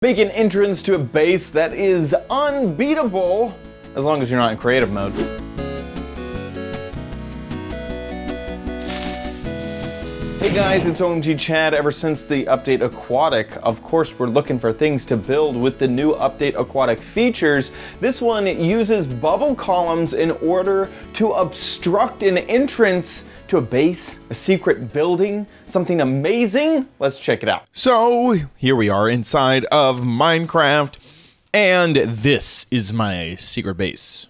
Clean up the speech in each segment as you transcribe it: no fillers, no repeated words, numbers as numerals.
Make an entrance to a base that is unbeatable, as long as you're not in creative mode. Hey guys, it's OMG Chad. Ever since the update Aquatic, of course we're looking for things to build with the new update Aquatic features. This one uses bubble columns in order to obstruct an entrance to a base, a secret building, something amazing. Let's check it out. So here we are inside of Minecraft, and this is my secret base.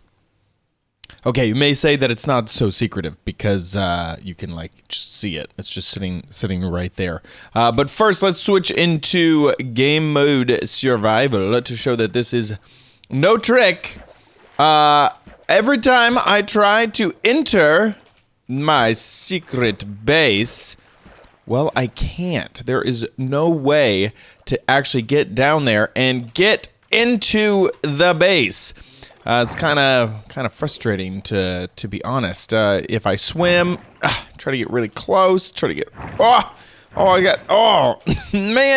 Okay, you may say that it's not so secretive because you can just see it. It's just sitting right there. But first, let's switch into game mode survival to show that this is no trick. Every time I try to enter my secret base, well, I can't. There is no way to actually get down there and get into the base. It's kind of frustrating to be honest. If I swim, try to get really close, man,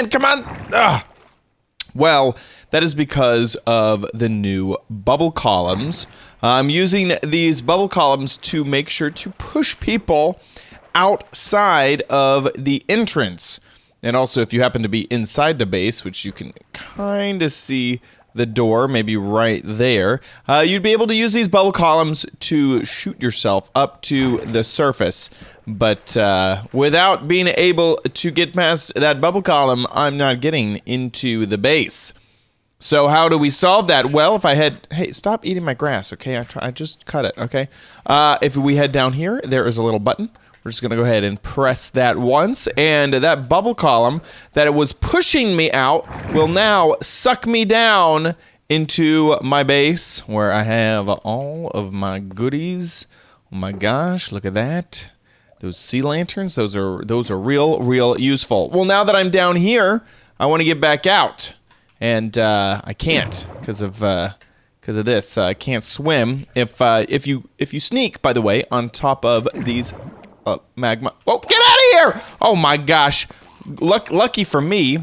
come on. Well, that is because of the new bubble columns. I'm using these bubble columns to make sure to push people outside of the entrance. And also, if you happen to be inside the base, which you can kind of see the door, maybe right there, you'd be able to use these bubble columns to shoot yourself up to the surface. But without being able to get past that bubble column, I'm not getting into the base. So how do we solve that? Well, if I head... Hey, stop eating my grass, okay? I just cut it, okay? If we head down here, there is a little button. We're just going to go ahead and press that once, and that bubble column that it was pushing me out will now suck me down into my base where I have all of my goodies. Oh my gosh, look at that. Those sea lanterns, those are real useful. Well, now that I'm down here, I want to get back out. And I can't because of this. I can't swim. If you sneak, by the way, on top of these magma. Oh, get out of here! Oh my gosh! Lucky for me,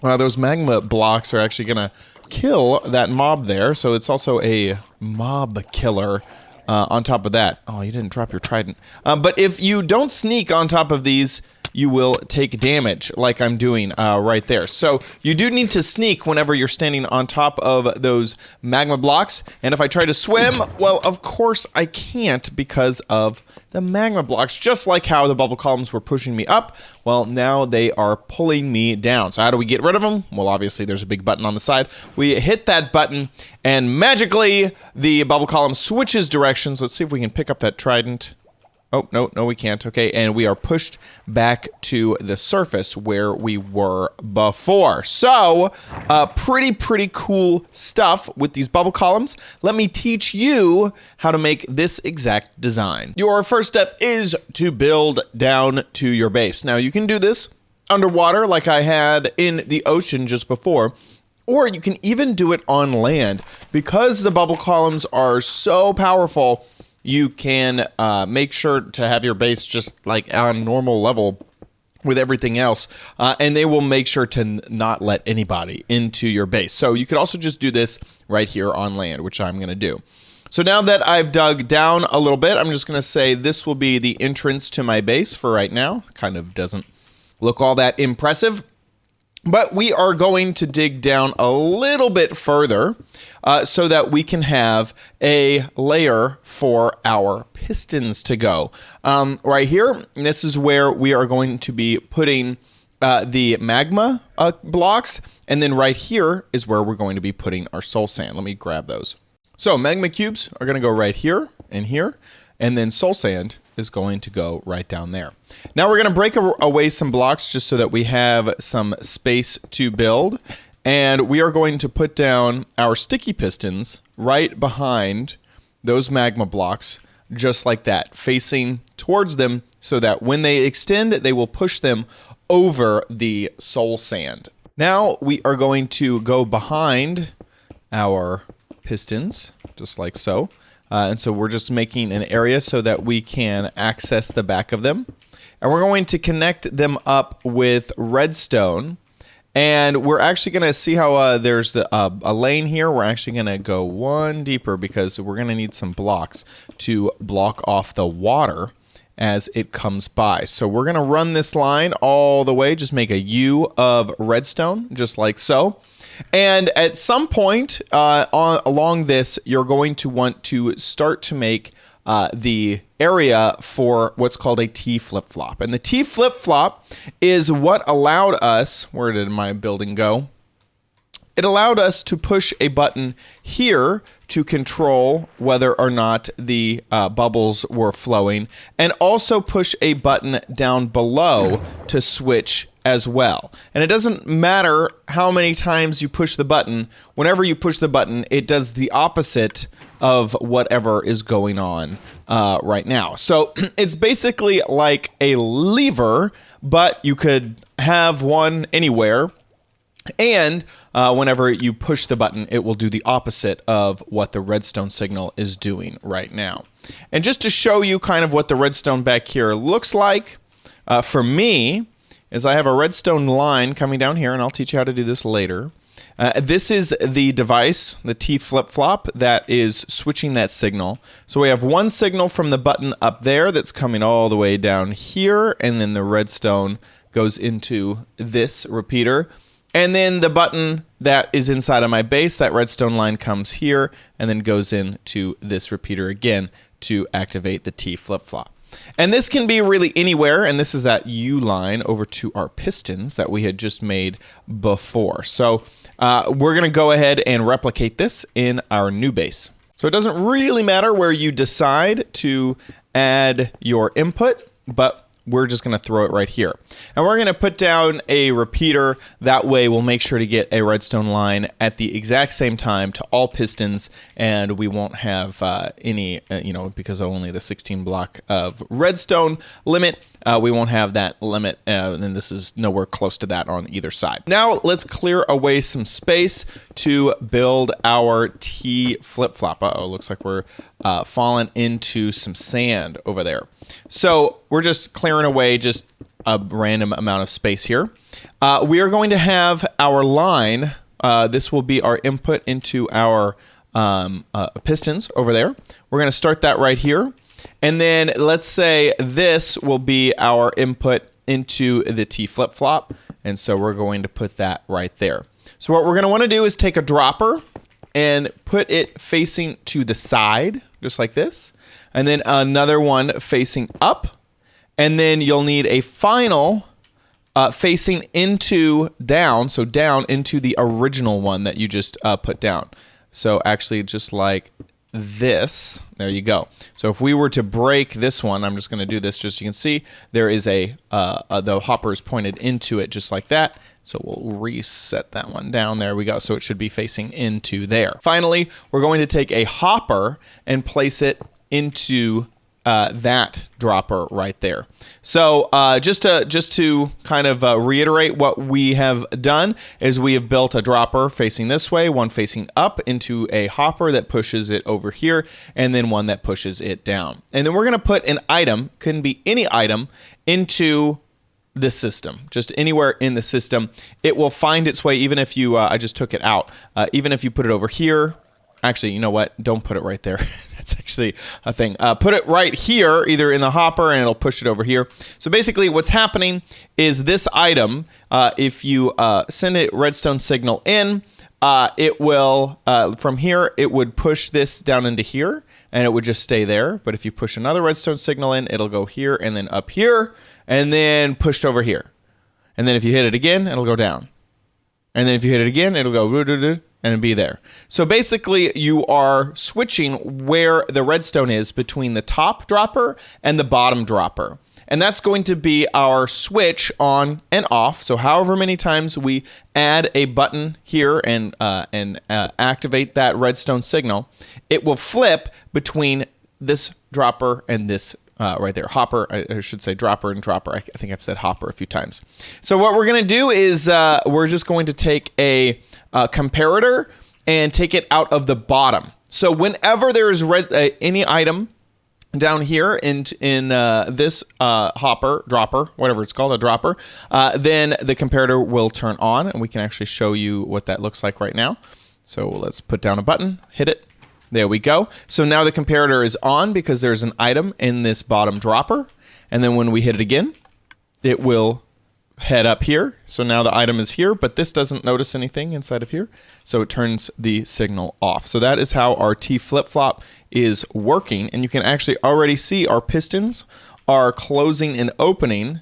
those magma blocks are actually gonna kill that mob there. So it's also a mob killer. On top of that, oh, you didn't drop your trident. But if you don't sneak on top of these, you will take damage like I'm doing right there. So you do need to sneak whenever you're standing on top of those magma blocks. And if I try to swim, well, of course I can't because of the magma blocks. Just like how the bubble columns were pushing me up, well, now they are pulling me down. So how do we get rid of them? Well, obviously there's a big button on the side. We hit that button and magically the bubble column switches directions. Let's see if we can pick up that trident. Oh, no, we can't. Okay, and we are pushed back to the surface where we were before. So, pretty cool stuff with these bubble columns. Let me teach you how to make this exact design. Your first step is to build down to your base. Now, you can do this underwater like I had in the ocean just before. Or you can even do it on land. Because the bubble columns are so powerful, you can make sure to have your base just like on normal level with everything else, and they will make sure to not let anybody into your base. So you could also just do this right here on land, which I'm going to do. So now that I've dug down a little bit, I'm just going to say this will be the entrance to my base for right now. Kind of doesn't look all that impressive. But we are going to dig down a little bit further so that we can have a layer for our pistons to go. Right here, this is where we are going to be putting the magma blocks. And then right here is where we're going to be putting our soul sand. Let me grab those. So magma cubes are going to go right here and here. And then soul sand is going to go right down there. Now we're going to break away some blocks just so that we have some space to build. And we are going to put down our sticky pistons right behind those magma blocks, just like that, facing towards them so that when they extend, they will push them over the soul sand. Now we are going to go behind our pistons, just like so. And so we're just making an area so that we can access the back of them. And we're going to connect them up with redstone. And we're actually going to see how there's a lane here. We're actually going to go one deeper because we're going to need some blocks to block off the water as it comes by. So we're going to run this line all the way, just make a U of redstone, just like so. And at some point along this, you're going to want to start to make the area for what's called a T flip-flop. And the T flip-flop is what allowed us, where did my building go? It allowed us to push a button here to control whether or not the bubbles were flowing, and also push a button down below to switch as well. And it doesn't matter how many times you push the button. Whenever you push the button, it does the opposite of whatever is going on right now. So it's basically like a lever, but you could have one anywhere. And whenever you push the button, it will do the opposite of what the redstone signal is doing right now. And just to show you kind of what the redstone back here looks like, for me, is I have a redstone line coming down here, and I'll teach you how to do this later. This is the device, the T flip-flop, that is switching that signal. So we have one signal from the button up there that's coming all the way down here, and then the redstone goes into this repeater. And then the button that is inside of my base, that redstone line comes here and then goes into this repeater again to activate the T flip-flop. And this can be really anywhere, and this is that U line over to our pistons that we had just made before. So we're going to go ahead and replicate this in our new base. So it doesn't really matter where you decide to add your input, but we're just going to throw it right here. And we're going to put down a repeater. That way we'll make sure to get a redstone line at the exact same time to all pistons, and we won't have any, because of only the 16 block of redstone limit, we won't have that limit, and this is nowhere close to that on either side. Now let's clear away some space to build our T flip-flop. Uh-oh, looks like we're falling into some sand over there. So we're just clearing away just a random amount of space here. We are going to have our line. This will be our input into our pistons over there. We're going to start that right here. And then let's say this will be our input into the T flip-flop. And so we're going to put that right there. So what we're going to want to do is take a dropper and put it facing to the side, just like this. And then another one facing up. And then you'll need a final facing into down, so down into the original one that you just put down. So actually just like this, there you go. So if we were to break this one, I'm just gonna do this just so you can see, there is the hopper is pointed into it just like that. So we'll reset that one down. There we go. So it should be facing into there. Finally, we're going to take a hopper and place it into that dropper right there. So just to kind of reiterate what we have done is we have built a dropper facing this way, one facing up into a hopper that pushes it over here, and then one that pushes it down. And then we're going to put an item, couldn't be any item, into the system, just anywhere in the system. It will find its way, even if you, I just took it out, even if you put it over here. Actually, you know what? Don't put it right there. That's actually a thing. Put it right here, either in the hopper, and it'll push it over here. So basically what's happening is this item, if you send a redstone signal in, it will, from here, it would push this down into here, and it would just stay there. But if you push another redstone signal in, it'll go here, and then up here, and then pushed over here. And then if you hit it again, it'll go down. And then if you hit it again, it'll go and be there. So basically you are switching where the redstone is between the top dropper and the bottom dropper. And that's going to be our switch on and off. So however many times we add a button here and activate that redstone signal, it will flip between this dropper and this right there, hopper. I should say dropper and dropper. I think I've said hopper a few times. So what we're going to do is we're just going to take a comparator and take it out of the bottom. So whenever there is any item down here in this dropper, whatever it's called, a dropper, then the comparator will turn on, and we can actually show you what that looks like right now. So let's put down a button, hit it. There we go. So now the comparator is on because there's an item in this bottom dropper. And then when we hit it again, it will head up here. So now the item is here, but this doesn't notice anything inside of here. So it turns the signal off. So that is how our T flip-flop is working. And you can actually already see our pistons are closing and opening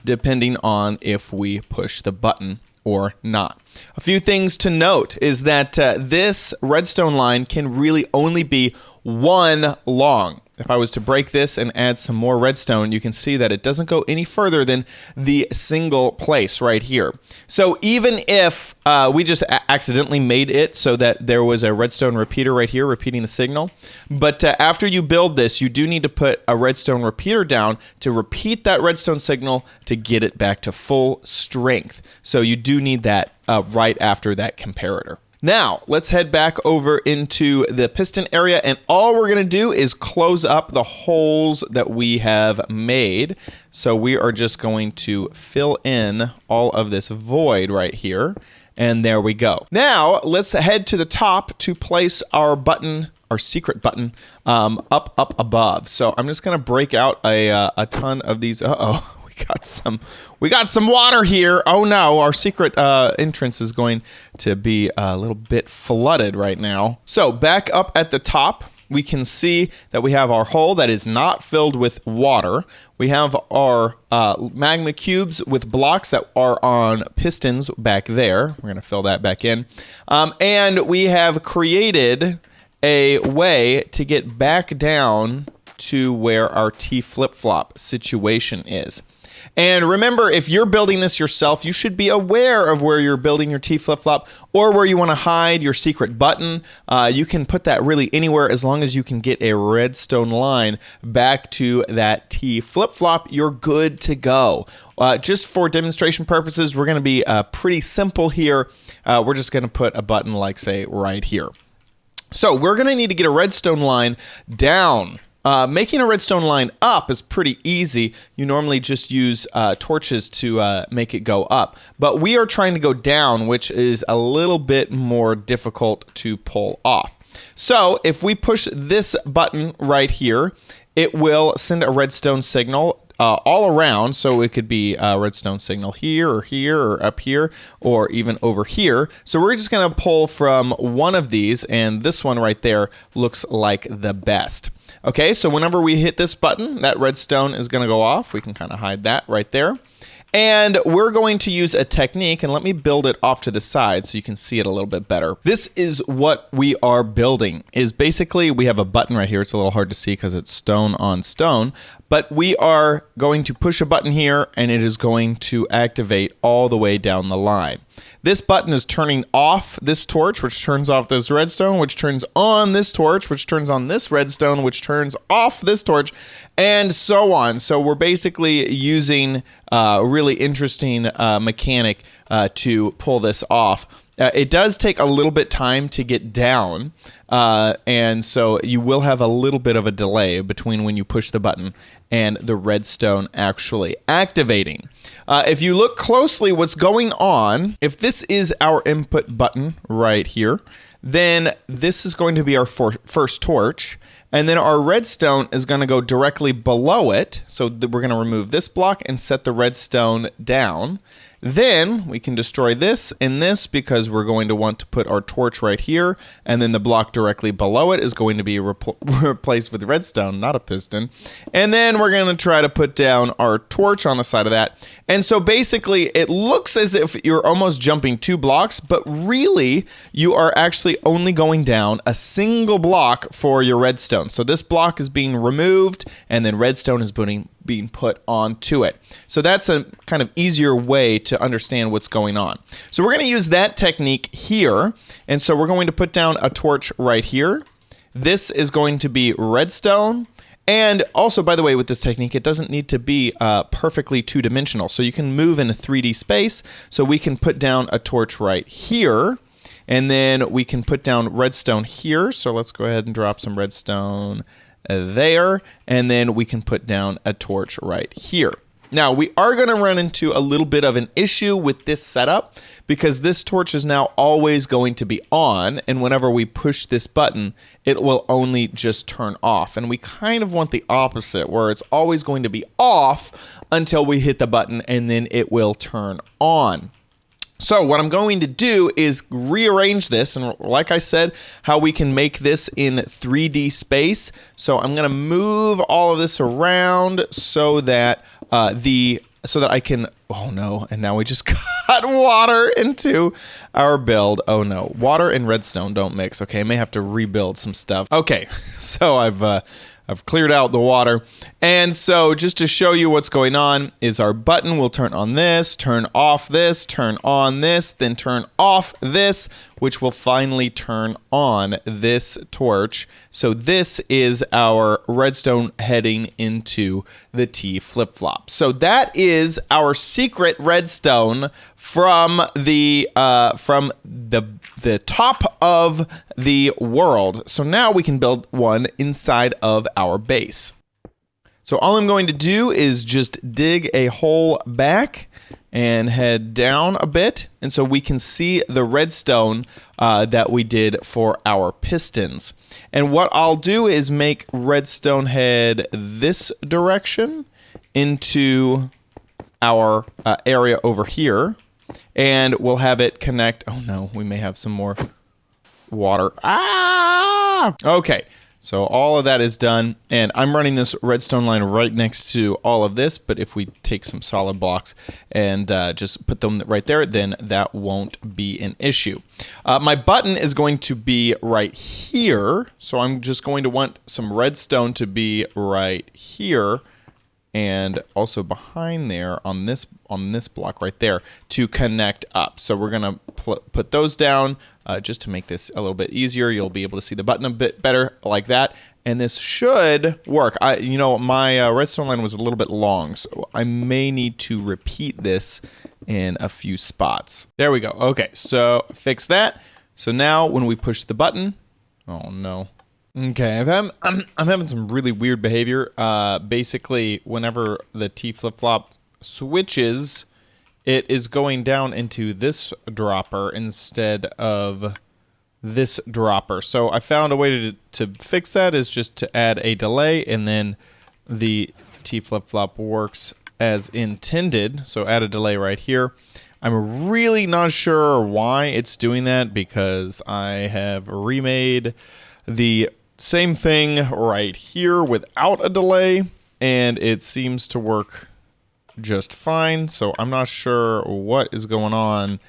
depending on if we push the button or not. A few things to note is that this redstone line can really only be 1 long. If I was to break this and add some more redstone, you can see that it doesn't go any further than the single place right here. So even if we just accidentally made it so that there was a redstone repeater right here repeating the signal, but after you build this, you do need to put a redstone repeater down to repeat that redstone signal to get it back to full strength. So you do need that right after that comparator. Now, let's head back over into the piston area, and all we're going to do is close up the holes that we have made. So we are just going to fill in all of this void right here, and there we go. Now, let's head to the top to place our button, our secret button, up above. So I'm just going to break out a ton of these. Uh-oh. We got some water here. Oh no, our secret entrance is going to be a little bit flooded right now. So back up at the top, we can see that we have our hole that is not filled with water. We have our magma cubes with blocks that are on pistons back there. We're going to fill that back in. And we have created a way to get back down to where our T flip-flop situation is. And remember, if you're building this yourself, you should be aware of where you're building your T flip-flop or where you want to hide your secret button. You can put that really anywhere as long as you can get a redstone line back to that T flip-flop. You're good to go. Just for demonstration purposes, we're going to be pretty simple here. We're just going to put a button like, say, right here. So we're going to need to get a redstone line down. Making a redstone line up is pretty easy. You normally just use torches to make it go up. But we are trying to go down, which is a little bit more difficult to pull off. So if we push this button right here, it will send a redstone signal all around. So it could be a redstone signal here or up here or even over here. So we're just going to pull from one of these, and this one right there looks like the best. Okay, so whenever we hit this button, that redstone is going to go off. We can kind of hide that right there. And we're going to use a technique, and let me build it off to the side so you can see it a little bit better. This is what we are building, is basically we have a button right here. It's a little hard to see because it's stone on stone, but we are going to push a button here, and it is going to activate all the way down the line. This button is turning off this torch, which turns off this redstone, which turns on this torch, which turns on this redstone, which turns off this torch, and so on. So we're basically using a really interesting mechanic to pull this off. It does take a little bit time to get down, and so you will have a little bit of a delay between when you push the button and the redstone actually activating. If you look closely what's going on, if this is our input button right here, then this is going to be our first torch, and then our redstone is going to go directly below it. So we're going to remove this block and set the redstone down. Then we can destroy this and this because we're going to want to put our torch right here, and then the block directly below it is going to be replaced with redstone, not a piston. And then we're going to try to put down our torch on the side of that. And so basically it looks as if you're almost jumping 2 blocks, but really you are actually only going down a single block for your redstone. So this block is being removed, and then redstone is being put onto it. So that's a kind of easier way to understand what's going on. So we're going to use that technique here. And so we're going to put down a torch right here. This is going to be redstone. And also, by the way, with this technique, it doesn't need to be perfectly 2-dimensional. So you can move in a 3D space. So we can put down a torch right here. And then we can put down redstone here. So let's go ahead and drop some redstone there, and then we can put down a torch right here. Now, we are going to run into a little bit of an issue with this setup because this torch is now always going to be on, and whenever we push this button, it will only just turn off. And we kind of want the opposite, where it's always going to be off until we hit the button, and then it will turn on. So what I'm going to do is rearrange this, and like I said, how we can make this in 3D space. So I'm going to move all of this around so that I can, oh no, and now we just got water into our build. Oh no, water and redstone don't mix. Okay, I may have to rebuild some stuff. Okay, so I've cleared out the water. And so just to show you what's going on is our button will turn on this, turn off this, turn on this, then turn off this, which will finally turn on this torch. So this is our redstone heading into the T flip-flop. So that is our secret redstone from the top of the world. So now we can build one inside of our base. So all I'm going to do is just dig a hole back and head down a bit, and so we can see the redstone that we did for our pistons. And what I'll do is make redstone head this direction into our area over here, and we'll have it connect. Oh no, we may have some more water. Ah! Okay. So all of that is done, and I'm running this redstone line right next to all of this, but if we take some solid blocks and just put them right there, then that won't be an issue. My button is going to be right here, so I'm just going to want some redstone to be right here, and also behind there on this block right there to connect up. So we're gonna put those down just to make this a little bit easier. You'll be able to see the button a bit better like that, and this should work. My redstone line was a little bit long, so I may need to repeat this in a few spots. There we go. Okay, so fix that. So now when we push the button, oh no. Okay, I'm having some really weird behavior. Basically, whenever the T flip-flop switches, it is going down into this dropper instead of this dropper. So I found a way to fix that is just to add a delay, and then the T flip-flop works as intended. So add a delay right here. I'm really not sure why it's doing that because I have remade the same thing right here without a delay, and it seems to work just fine. So I'm not sure what is going on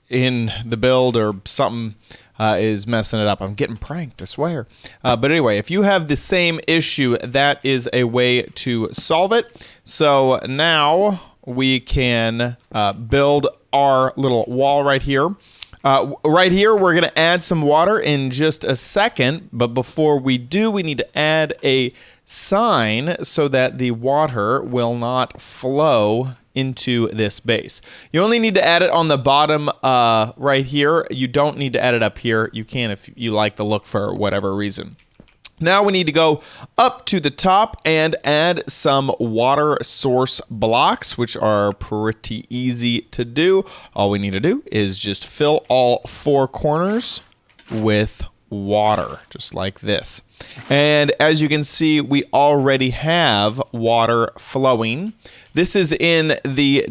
in the build, or something is messing it up. I'm getting pranked, I swear. But anyway, if you have the same issue, that is a way to solve it. So now we can build our little wall right here. Right here, we're going to add some water in just a second, but before we do, we need to add a sign so that the water will not flow into this base. You only need to add it on the bottom right here. You don't need to add it up here. You can if you like the look for whatever reason. Now we need to go up to the top and add some water source blocks, which are pretty easy to do. All we need to do is just fill all 4 corners with water, just like this. And as you can see, we already have water flowing. This is in the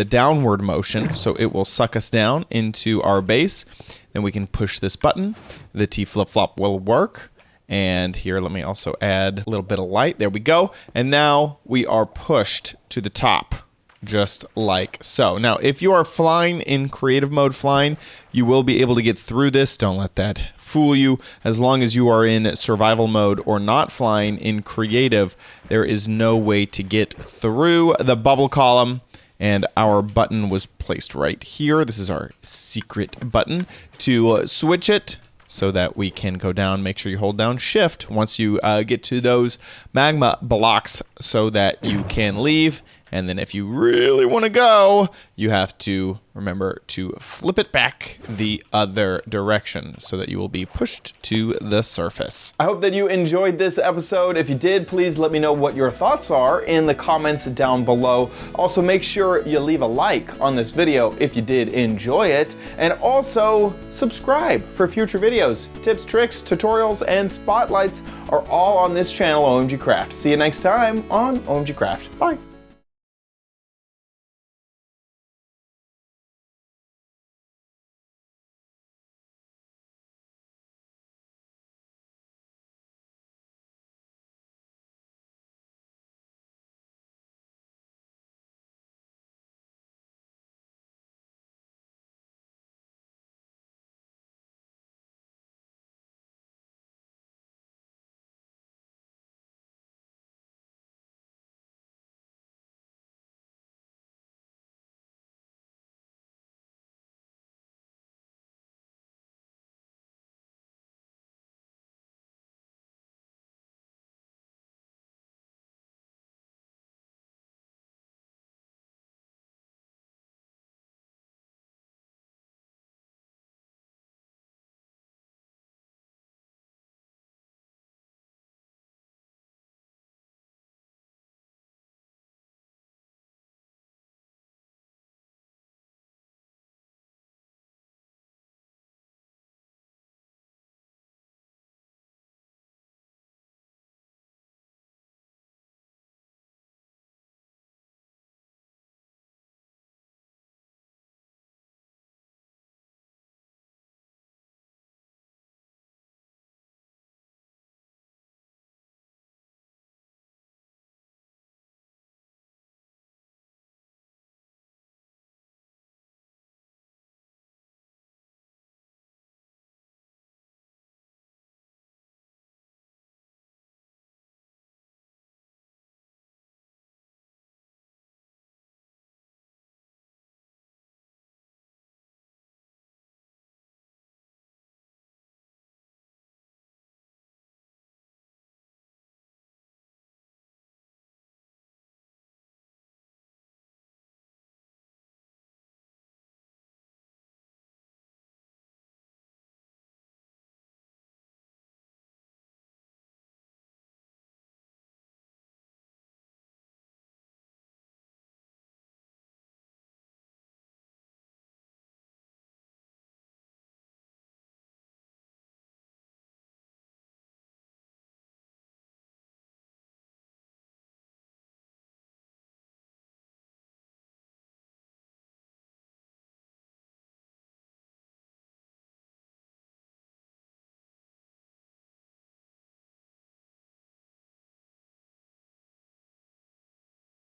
downward motion, so it will suck us down into our base. Then we can push this button. The T flip-flop will work. And here, let me also add a little bit of light. There we go. And now we are pushed to the top, just like so. Now, if you are flying in creative mode flying, you will be able to get through this. Don't let that fool you. As long as you are in survival mode or not flying in creative, there is no way to get through the bubble column. And our button was placed right here. This is our secret button to switch it, so that we can go down. Make sure you hold down shift once you get to those magma blocks so that you can leave. And then if you really want to go, you have to remember to flip it back the other direction so that you will be pushed to the surface. I hope that you enjoyed this episode. If you did, please let me know what your thoughts are in the comments down below. Also, make sure you leave a like on this video if you did enjoy it. And also, subscribe for future videos. Tips, tricks, tutorials, and spotlights are all on this channel, OMG Craft. See you next time on OMG Craft. Bye.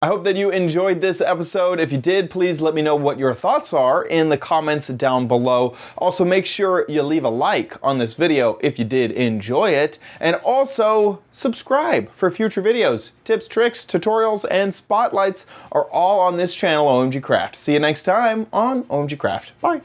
I hope that you enjoyed this episode. If you did, please let me know what your thoughts are in the comments down below. Also, make sure you leave a like on this video if you did enjoy it. And also, subscribe for future videos. Tips, tricks, tutorials, and spotlights are all on this channel, OMG Craft. See you next time on OMG Craft. Bye.